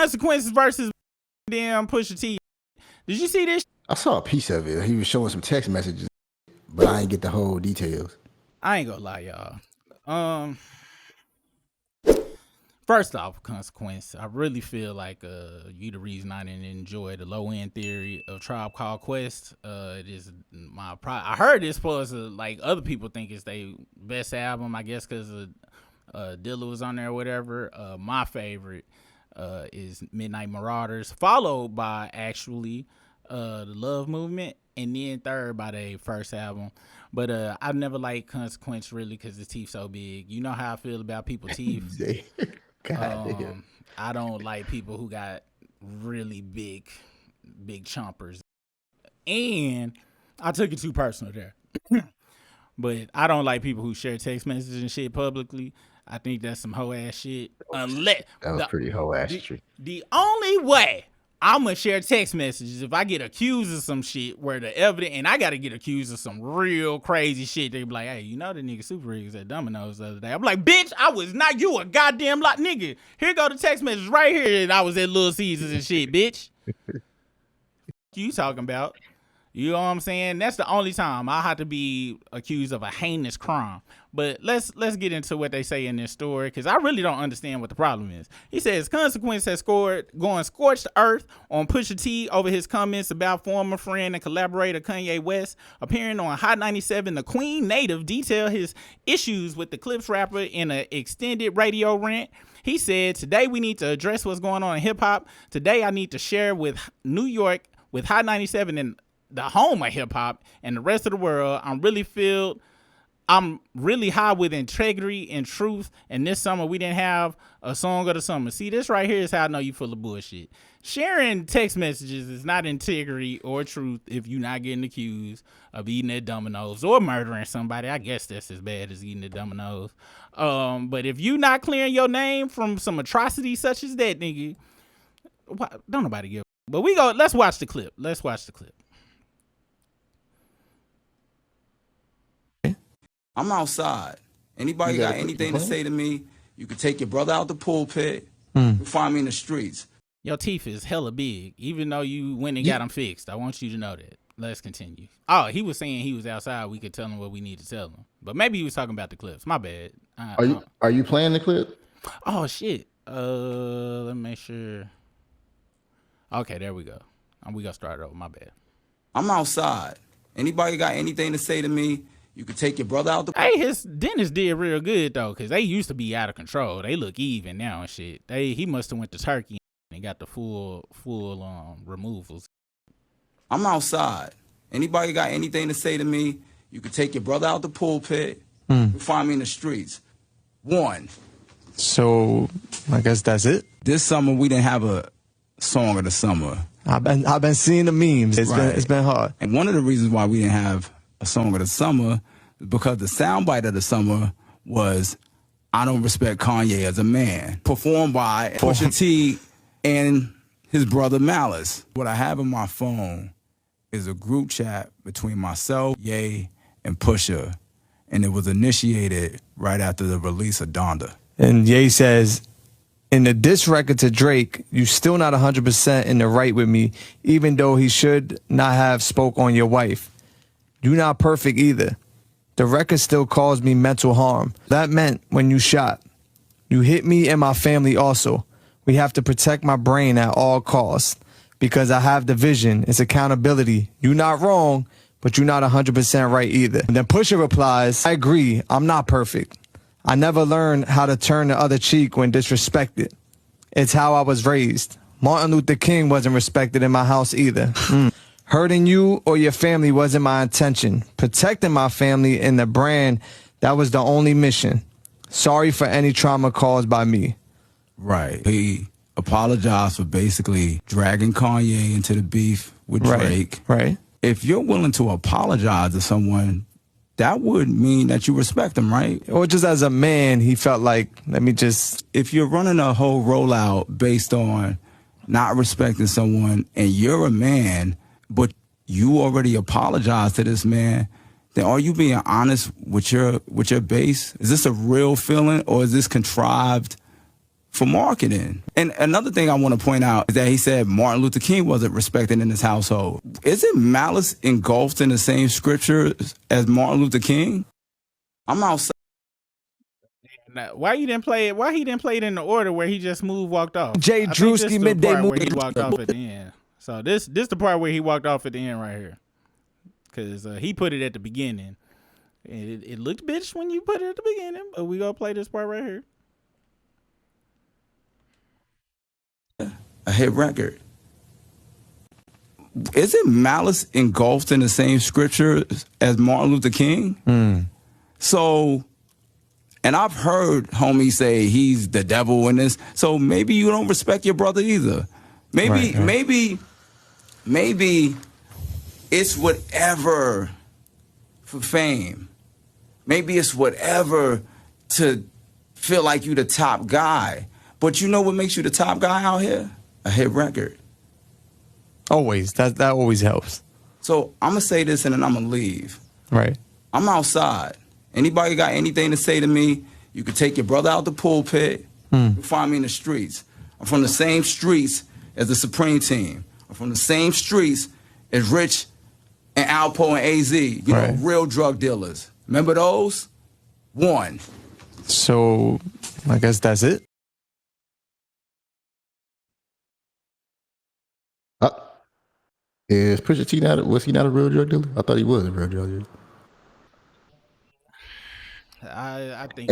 Consequences versus damn Pusha T. Did you see this? I saw a piece of it. He was showing some text messages, but I ain't get the whole details. I ain't gonna lie, y'all. First off, Consequence, I really feel like you the reason I didn't enjoy the low end theory of Tribe Called Quest. It is my I heard this was like other people think it's their best album, I guess, because Dilla was on there or whatever. My favorite is Midnight Marauders, followed by actually the Love Movement, and then third by their first album. But I've never liked Consequence really because the teeth so big. You know how I feel about people's teeth. I don't like people who got really big chompers. And I took it too personal there. But I don't like people who share text messages and shit publicly. I think that's some hoe ass shit. Unless that was pretty hoe ass shit. The only way I'm gonna share text messages if I get accused of some shit where the evidence, and I gotta get accused of some real crazy shit. They be like, hey, you know the nigga Super Rigs at Domino's the other day. I'm like, bitch, I was not. You a goddamn lot, nigga. Here go the text message right here, and I was at Little Caesars and shit, bitch. You talking about? You know what I'm saying? That's the only time I have to be accused of a heinous crime. But let's get into what they say in this story, because I really don't understand what the problem is. He says Consequence has scored going scorched earth on Pusha T over his comments about former friend and collaborator Kanye West. Appearing on Hot 97, the Queen native detailed his issues with the Clips rapper in an extended radio rant. He said, today we need to address what's going on in hip hop. Today I need to share with New York, with Hot 97 and the home of hip hop and the rest of the world. I'm really high with integrity and truth. And this summer we didn't have a song of the summer. See, this right here is how I know you full of bullshit. Sharing text messages is not integrity or truth if you're not getting accused of eating at Domino's or murdering somebody. I guess that's as bad as eating at Domino's. But if you not clearing your name from some atrocity such as that, nigga, don't nobody give. But let's watch the clip. I'm outside. Anybody got anything to say to me, you can take your brother out the pulpit. You find me in the streets. Your teeth is hella big, even though you went and got them fixed. I want you to know that. Let's continue. Oh, he was saying he was outside. We could tell him what we need to tell him. But maybe he was talking about the clips. My bad. Are you playing the clip? Oh, shit. Let me make sure. Okay, there we go. We gonna start it over. My bad. I'm outside. Anybody got anything to say to me, you can take your brother out the... Hey, his dentist did real good, though, because they used to be out of control. They look even now and shit. He must have went to Turkey and got the full removals. I'm outside. Anybody got anything to say to me, you can take your brother out the pulpit. You find me in the streets. 1. So, I guess that's it. This summer, we didn't have a song of the summer. I've been seeing the memes. It's been hard. And one of the reasons why we didn't have a song of the summer is because the soundbite of the summer was I Don't Respect Kanye as a Man, performed by Pusha T and his brother Malice. What I have on my phone is a group chat between myself, Ye, and Pusha, and it was initiated right after the release of Donda. And Ye says, in the diss record to Drake, you still not 100% in the right with me, even though he should not have spoke on your wife. You not perfect either. The record still caused me mental harm. That meant when you shot. You hit me and my family also. We have to protect my brain at all costs because I have the vision. It's accountability. You not wrong, but you're not 100% right either. And then Pusha replies, I agree. I'm not perfect. I never learned how to turn the other cheek when disrespected. It's how I was raised. Martin Luther King wasn't respected in my house either. Hurting you or your family wasn't my intention. Protecting my family and the brand, that was the only mission. Sorry for any trauma caused by me. Right. He apologized for basically dragging Kanye into the beef with Drake. Right. If you're willing to apologize to someone, that would mean that you respect them, right? Or just as a man, he felt like, if you're running a whole rollout based on not respecting someone and you're a man, but you already apologized to this man, then are you being honest with your base? Is this a real feeling or is this contrived for marketing. And another thing I want to point out is that he said Martin Luther King wasn't respected in his household. Isn't malice engulfed in the same scripture as Martin Luther King? I'm outside. Now, why he didn't play it in the order where he just walked off? Jay I think this Drewski the midday part where movie. he walked off at the end. So this the part where he walked off at the end right here, because he put it at the beginning. It looked bitch when you put it at the beginning, but we gonna play this part right here. A hit record. Isn't malice engulfed in the same scripture as Martin Luther King? So, and I've heard homies say he's the devil in this. So maybe you don't respect your brother either. Maybe it's whatever for fame. Maybe it's whatever to feel like you the top guy. But you know what makes you the top guy out here? A hit record. Always. That always helps. So I'm going to say this and then I'm going to leave. Right. I'm outside. Anybody got anything to say to me, you can take your brother out the pulpit. You find me in the streets. I'm from the same streets as the Supreme Team. I'm from the same streets as Rich and Alpo and AZ. You know, real drug dealers. Remember those? One. So I guess that's it. Is Pusha T was he not a real drug dealer? I thought he was a real drug dealer. I think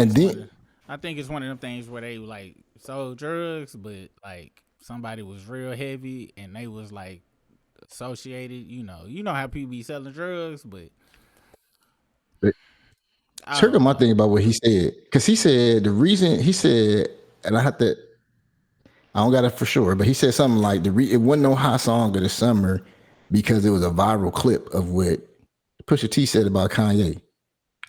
I think it's one of them things where they like sold drugs, but like somebody was real heavy and they was like associated. You know how people be selling drugs, but Trigger my thing about what he said, because he said the reason he said, and I don't got it for sure, but he said something like it wasn't no hot song of the summer because it was a viral clip of what Pusha T said about Kanye.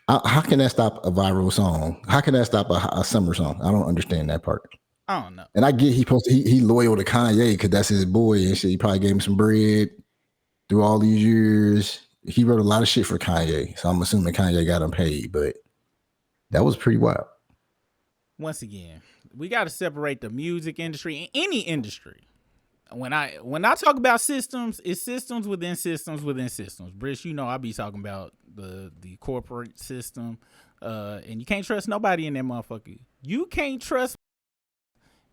How can that stop a viral song? How can that stop a summer song? I don't understand that part. I don't know. And I get he loyal to Kanye because that's his boy and shit. He probably gave him some bread through all these years. He wrote a lot of shit for Kanye, so I'm assuming Kanye got him paid, but that was pretty wild. Once again, we got to separate the music industry and any industry. When I talk about systems, it's systems within systems within systems. Brish, I be talking about the corporate system, and you can't trust nobody in that motherfucker. You can't trust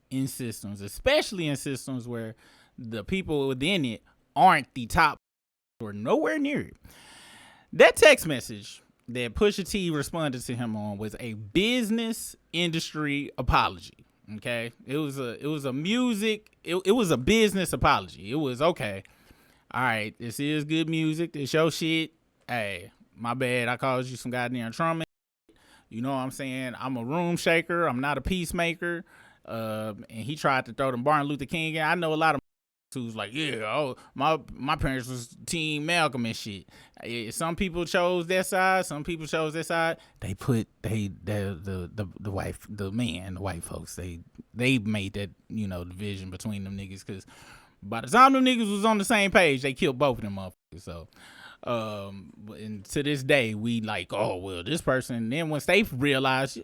in systems, especially in systems where the people within it aren't the top or nowhere near it. That text message that Pusha T responded to him on was a business industry apology. Okay, it was a business apology. It was okay. All right, this is good music. This your shit. Hey, my bad. I caused you some goddamn trauma. You know what I'm saying? I'm a room shaker. I'm not a peacemaker. And he tried to throw the Martin Luther King in. I know a lot of who's like, my parents was Team Malcolm and shit. Some people chose that side. Some people chose that side. They put the white folks. They made that division between them niggas, because by the time them niggas was on the same page, they killed both of them motherfuckers. So, and to this day, we like, oh well, this person. And then once they realized,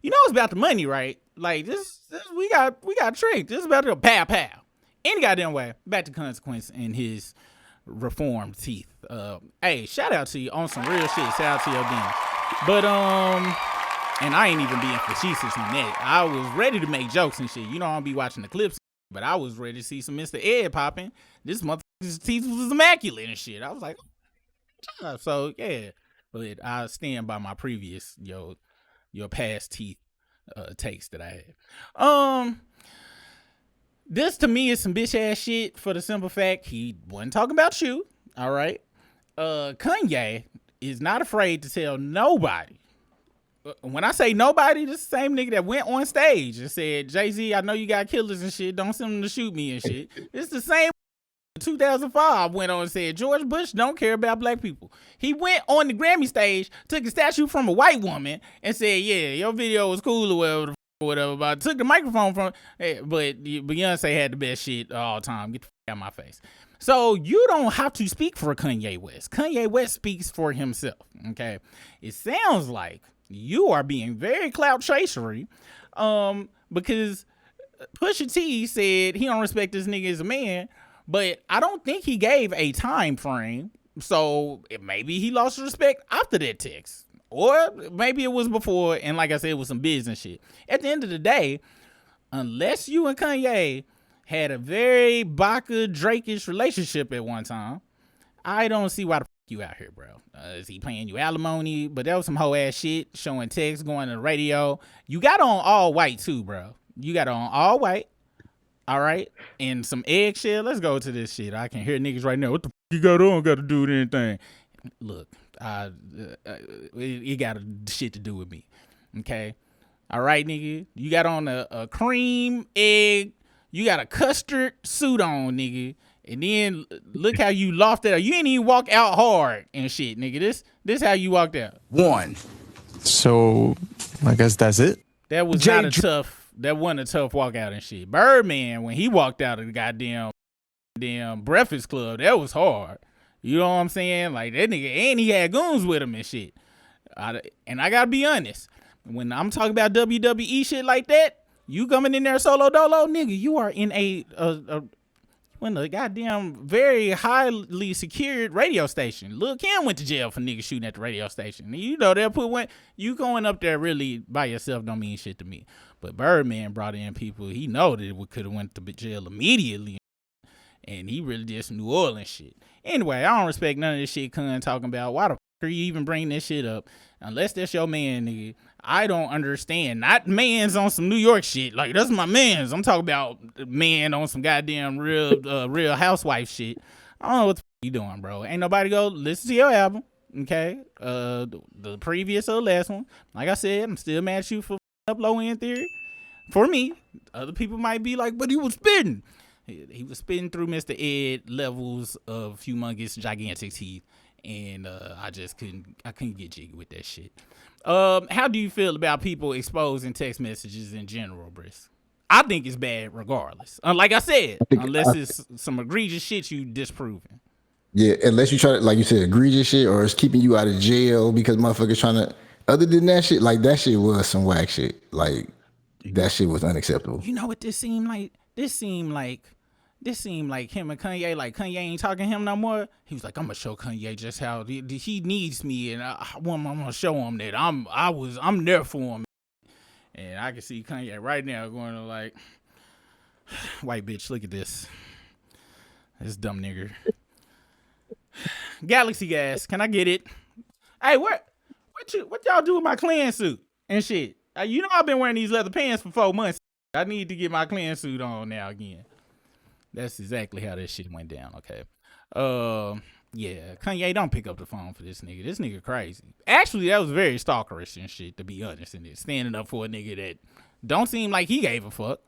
it's about the money, right? Like this we got tricked. This is about to go pow. Any goddamn way, back to Consequence and his reformed teeth. Hey, shout out to you on some real shit. Shout out to your demon. But and I ain't even being facetious on that. I was ready to make jokes and shit. I don't be watching the clips, but I was ready to see some Mr. Ed popping. This motherfucker's teeth was immaculate and shit. I was like, so yeah. But I stand by my previous your past teeth takes that I had. This to me is some bitch ass shit for the simple fact he wasn't talking about you. All right. Kanye is not afraid to tell nobody. When I say nobody, this is the same nigga that went on stage and said, Jay-Z, I know you got killers and shit. Don't send them to shoot me and shit. It's the same. 2005 went on and said George Bush don't care about black people. He went on the Grammy stage, took a statue from a white woman and said, yeah, your video was cool or whatever, but I took the microphone from but Beyonce had the best shit all time. Get the fuck out of my face. So you don't have to speak for Kanye West. Kanye West speaks for himself. Okay. It sounds like you are being very clout chasery, because Pusha T said he don't respect this nigga as a man, but I don't think he gave a time frame. So maybe he lost respect after that text. Or maybe it was before, and like I said, it was some business shit. At the end of the day, unless you and Kanye had a very Baka Drake-ish relationship at one time, I don't see why the fuck you out here, bro. Is he paying you alimony? But that was some hoe ass shit, showing text, going to the radio. You got on all white too, bro. You got on all white, all right? And some eggshell. Let's go to this shit. I can hear niggas right now. What the fuck you got on? Got to do with anything? Look, it got shit to do with me, okay? All right, nigga. You got on a cream egg. You got a custard suit on, nigga. And then look how you lofted out. You ain't even walk out hard and shit, nigga. This how you walked out. One. So I guess that's it. That was not a tough. That wasn't a tough walkout and shit. Birdman, when he walked out of the goddamn Breakfast Club, that was hard. You know what I'm saying? Like that nigga, and he had goons with him and shit. And I gotta be honest, when I'm talking about WWE shit like that, you coming in there solo dolo, nigga, you are in a goddamn very highly secured radio station. Lil Kim went to jail for niggas shooting at the radio station. You know they'll put one. You going up there really by yourself don't mean shit to me. But Birdman brought in people he know that could have went to jail immediately, and he really did some New Orleans shit. Anyway, I don't respect none of this shit Kun talking about. Why the fuck are you even bringing this shit up? Unless that's your man, nigga. I don't understand. Not man's on some New York shit. Like, that's my man's. I'm talking about man on some goddamn real housewife shit. I don't know what the fuck you doing, bro. Ain't nobody go listen to your album, okay? The previous or the last one. Like I said, I'm still mad at you for up Low End Theory. For me, other people might be like, but he was spitting. He was spitting through Mr. Ed levels of humongous, gigantic teeth. And I couldn't get jiggy with that shit. How do you feel about people exposing text messages in general, Briss? I think it's bad regardless. Like I said, unless it's some egregious shit you disproving. Yeah, unless you try to, like you said, egregious shit, or it's keeping you out of jail because motherfuckers trying to. Other than that shit, like that shit was some whack shit. Like that shit was unacceptable. You know what this seemed like? This seemed like him and Kanye. Like Kanye ain't talking to him no more. He was like, I'm gonna show Kanye just how he needs me, and I'm gonna show him that I'm there for him. And I can see Kanye right now going to like, white bitch, look at this dumb nigger. Galaxy gas, can I get it? Hey, what y'all do with my clan suit and shit? You know I've been wearing these leather pants for 4 months. I need to get my clan suit on now again. That's exactly how that shit went down, okay? Yeah, Kanye, don't pick up the phone for this nigga. This nigga crazy. Actually, that was very stalkerish and shit, to be honest, in this. Standing up for a nigga that don't seem like he gave a fuck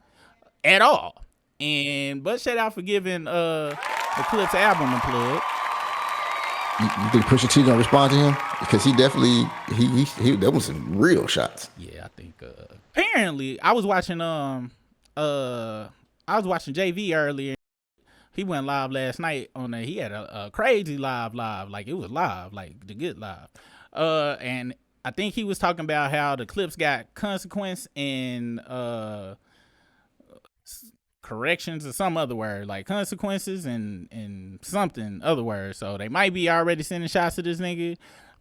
at all. But shout out for giving the Clips album a plug. You think Pusha T gonna respond to him? Because he definitely he that was some real shots. Yeah, I think apparently I was watching JV earlier. He went live last night on there. He had a crazy live, like it was live, like the good live. And I think he was talking about how the clips got consequence and corrections or some other word, like consequences and something other word. So they might be already sending shots to this nigga.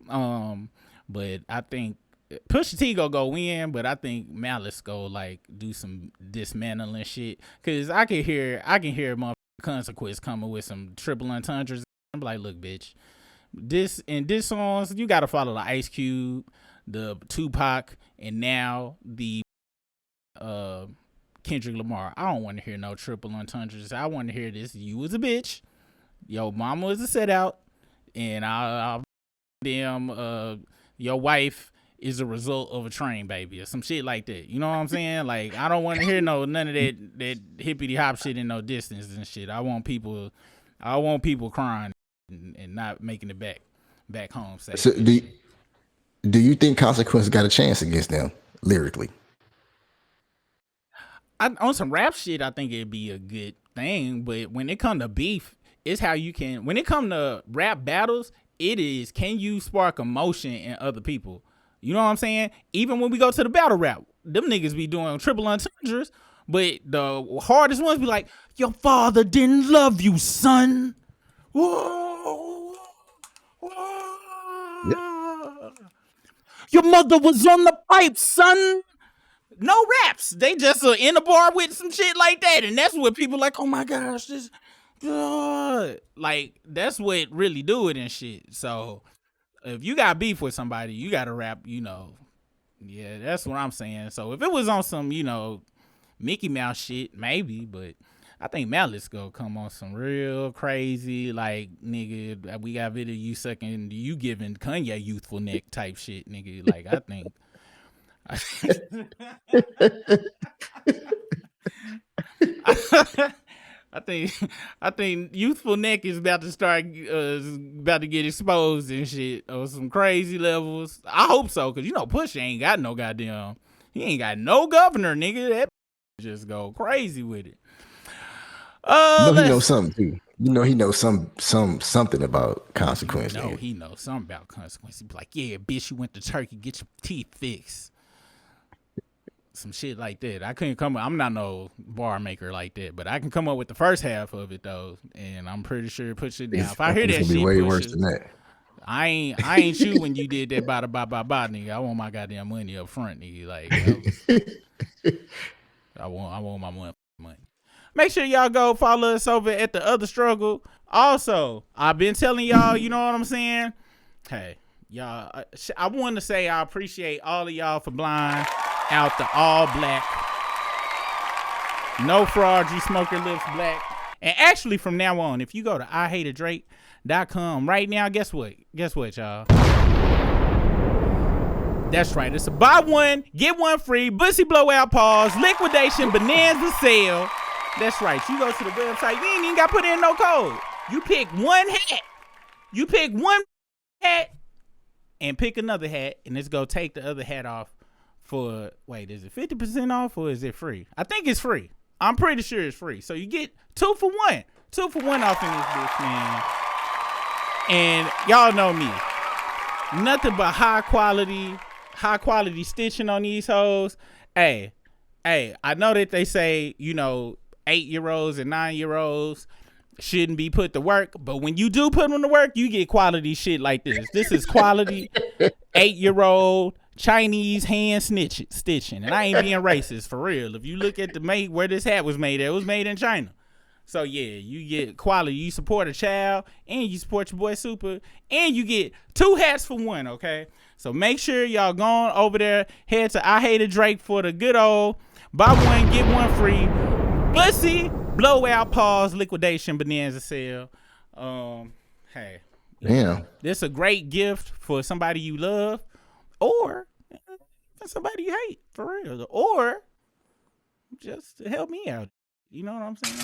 But I think Pusha T go in, but I think Malice go like do some dismantling shit. Cause I can hear motherfucking Consequence coming with some triple entendres. I'm like, look, bitch, this songs you gotta follow the Ice Cube, the Tupac, and now the Kendrick Lamar. I don't want to hear no triple entendres. I want to hear this. You was a bitch. Yo, mama was a set out, and I'll your wife is a result of a train baby or some shit like that. You know what I'm saying? Like, I don't want to hear none of that hippity hop shit in no distance and shit. I want people crying and not making it back home safe. So do you think Consequence got a chance against them lyrically? On some rap shit, I think it'd be a good thing. But when it come to beef, it's how you can. When it come to rap battles, it is, can you spark emotion in other people? You know what I'm saying? Even when we go to the battle rap, them niggas be doing triple entendres, But the hardest ones be like, your father didn't love you, son. Whoa. Whoa. Your mother was on the pipe, son. No raps. They just in a bar with some shit like that. And that's what people like, oh my gosh, this like that's what really do it and shit. So if you got beef with somebody, you gotta rap, Yeah, that's what I'm saying. So if it was on some, Mickey Mouse shit, maybe, but I think Malice gonna come on some real crazy, like, nigga, we got video you sucking, you giving Kanye youthful neck type shit, nigga. Like, I think youthful neck is about to start, about to get exposed and shit on some crazy levels. I hope so, cause Pusha ain't got no goddamn, he ain't got no governor, nigga. That just go crazy with it. He knows something too. He knows something about consequence. No, he knows something about consequence. He be like, yeah, bitch, you went to Turkey, get your teeth fixed. Some shit like that. I couldn't come up. I'm not no bar maker like that, but I can come up with the first half of it though, and I'm pretty sure push it down. If I hear that shit, be way worse than that. I ain't you when you did that bada nigga. I want my goddamn money up front, nigga. Like, I want my money. Make sure y'all go follow us over at The Other Struggle. Also, I've been telling y'all, you know what I'm saying? Hey, y'all, I want to say I appreciate all of y'all for blind out the all black, No Fraudry, Smoker Lips Black. And actually, from now on, if you go to IHateADrake.com right now, guess what? Guess what, y'all? That's right. It's a buy one, get one free, Bussy Blowout Pause, Liquidation Bonanza Sale. That's right. You go to the website, you ain't even got to put in no code. You pick one hat. You pick one hat and pick another hat, and it's going to take the other hat off for, wait, is it 50% off or is it free? I think it's free. I'm pretty sure it's free. So you get 2 for 1. 2 for 1 off in this bitch, man. And y'all know me. Nothing but high quality stitching on these hoes. Hey, I know that they say, 8-year-olds and 9-year-olds shouldn't be put to work, but when you do put them to work, you get quality shit like this. This is quality 8-year-old Chinese hand stitching, and I ain't being racist for real. If you look at where this hat was made, it was made in China. So yeah, you get quality. You support a child, and you support your boy Super, and you get 2 hats for 1. Okay, so make sure y'all going over there. Head to I Hate a Drake for the good old buy one get one free Bussy Blowout Pause Liquidation Bonanza Sale. Hey, damn, this a great gift for somebody you love, or for somebody you hate, for real, or just to help me out. You know what I'm saying?